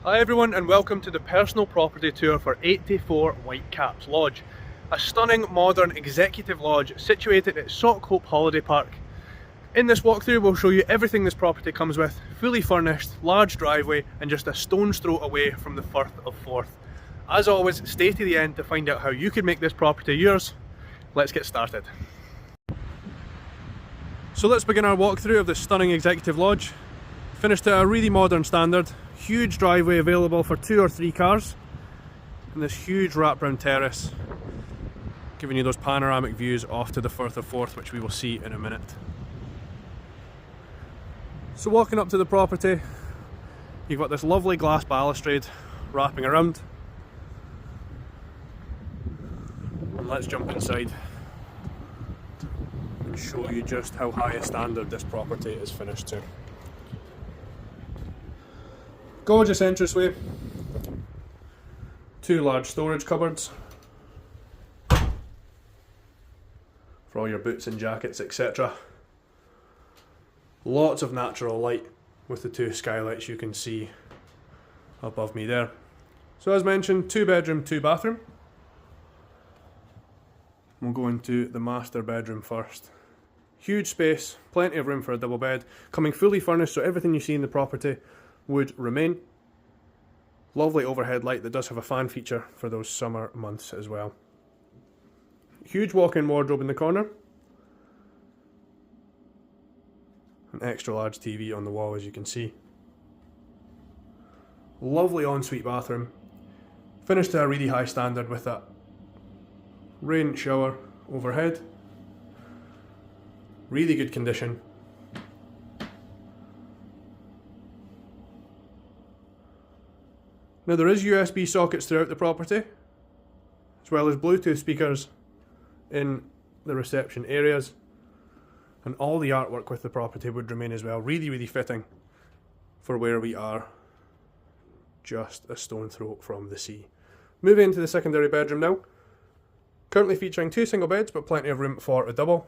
Hi everyone and welcome to the personal property tour for 84 Whitecaps Lodge. A stunning modern executive lodge situated at Sauchope Holiday Park. In this walkthrough we'll show you everything this property comes with, fully furnished, large driveway and just a stone's throw away from the Firth of Forth. As always, stay to the end to find out how you can make this property yours. Let's get started. So let's begin our walkthrough of this stunning executive lodge. Finished to a really modern standard. Huge driveway available for 2 or 3 cars, and this huge wraparound terrace giving you those panoramic views off to the Firth of Forth, which we will see in a minute. So walking up to the property, you've got this lovely glass balustrade wrapping around, and let's jump inside and show you just how high a standard this property is finished to. Gorgeous entranceway, 2 large storage cupboards for all your boots and jackets, etc. Lots of natural light with the 2 skylights you can see above me there. So as mentioned, 2 bedroom, 2 bathroom. We'll go into the master bedroom first. Huge space, plenty of room for a double bed, coming fully furnished, so everything you see in the property would remain. Lovely overhead light that does have a fan feature for those summer months as well. Huge walk-in wardrobe in the corner. An extra large TV on the wall, as you can see. Lovely ensuite bathroom. Finished to a really high standard with that rain shower overhead. Really good condition. Now there is USB sockets throughout the property, as well as Bluetooth speakers in the reception areas, and all the artwork with the property would remain as well. Really fitting for where we are, just a stone throw from the sea. Moving into the secondary bedroom now. Currently featuring 2 single beds, but plenty of room for a double.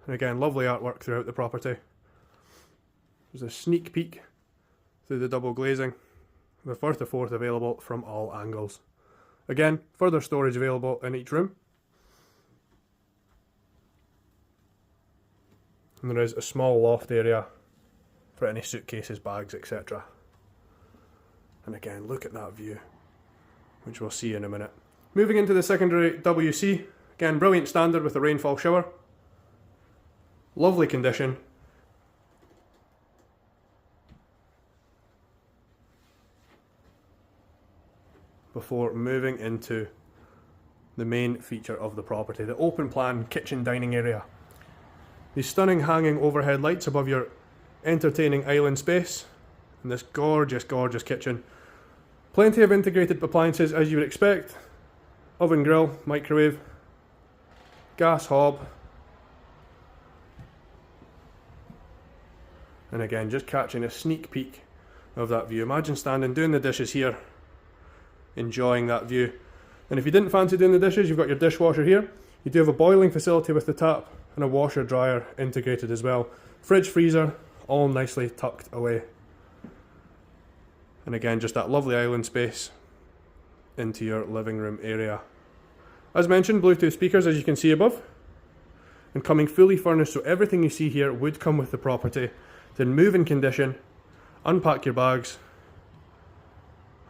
And again, lovely artwork throughout the property. There's a sneak peek through the double glazing. The Firth of Forth available from all angles. Again, further storage available in each room. And there is a small loft area for any suitcases, bags, etc. And again, look at that view, which we'll see in a minute. Moving into the secondary WC, again, brilliant standard with a rainfall shower. Lovely condition. Before moving into the main feature of the property, the open plan kitchen dining area. These stunning hanging overhead lights above your entertaining island space, and this gorgeous kitchen. Plenty of integrated appliances as you would expect. Oven, grill, microwave, gas hob, and again just catching a sneak peek of that view. Imagine standing doing the dishes here, enjoying that view. And if you didn't fancy doing the dishes, you've got your dishwasher here. You do have a boiling facility with the tap and a washer dryer integrated as well. Fridge, freezer, all nicely tucked away. And again, just that lovely island space into your living room area. As mentioned, Bluetooth speakers, as you can see above, and coming fully furnished, so everything you see here would come with the property. Then move in condition, unpack your bags,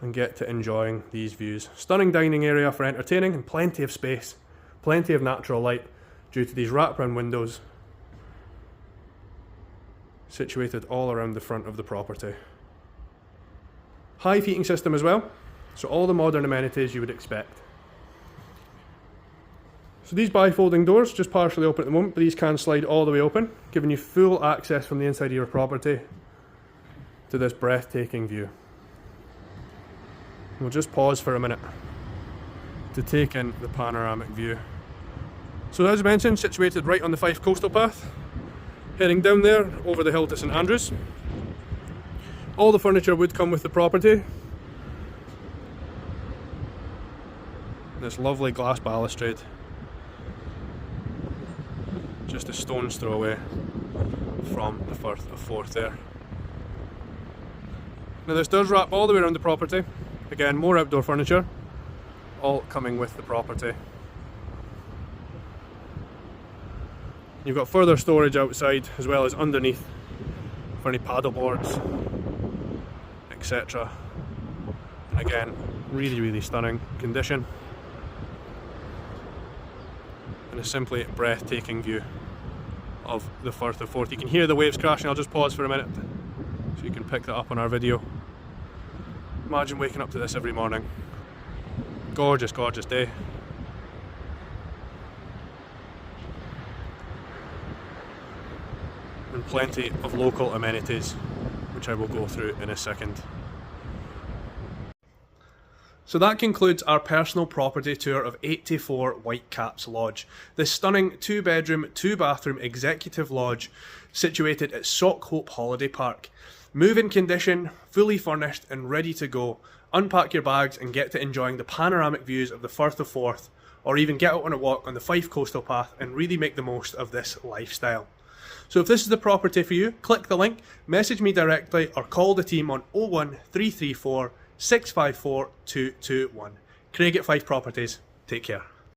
and get to enjoying these views. Stunning dining area for entertaining and plenty of space, plenty of natural light due to these wraparound windows situated all around the front of the property. Hive heating system as well, so all the modern amenities you would expect. So these bifolding doors just partially open at the moment, but these can slide all the way open, giving you full access from the inside of your property to this breathtaking view. We'll just pause for a minute to take in the panoramic view. So as mentioned, situated right on the Fife Coastal Path, heading down there over the hill to St Andrews. All the furniture would come with the property. This lovely glass balustrade, just a stone's throw away from the Firth of Forth there. Now this does wrap all the way around the property. Again, more outdoor furniture, all coming with the property. You've got further storage outside as well as underneath for any paddle boards, etc. And again, really stunning condition. And a simply breathtaking view of the Firth of Forth. You can hear the waves crashing. I'll just pause for a minute so you can pick that up on our video. Imagine waking up to this every morning. Gorgeous, gorgeous day. And plenty of local amenities, which I will go through in a second. So that concludes our personal property tour of 84 Whitecaps Lodge. This stunning 2-bedroom, 2-bathroom executive lodge situated at Sauchope Holiday Park. Move-in condition, fully furnished and ready to go. Unpack your bags and get to enjoying the panoramic views of the Firth of Forth, or even get out on a walk on the Fife Coastal Path and really make the most of this lifestyle. So if this is the property for you, click the link, message me directly or call the team on 01334 654 221. Craig at Fife Properties. Take care.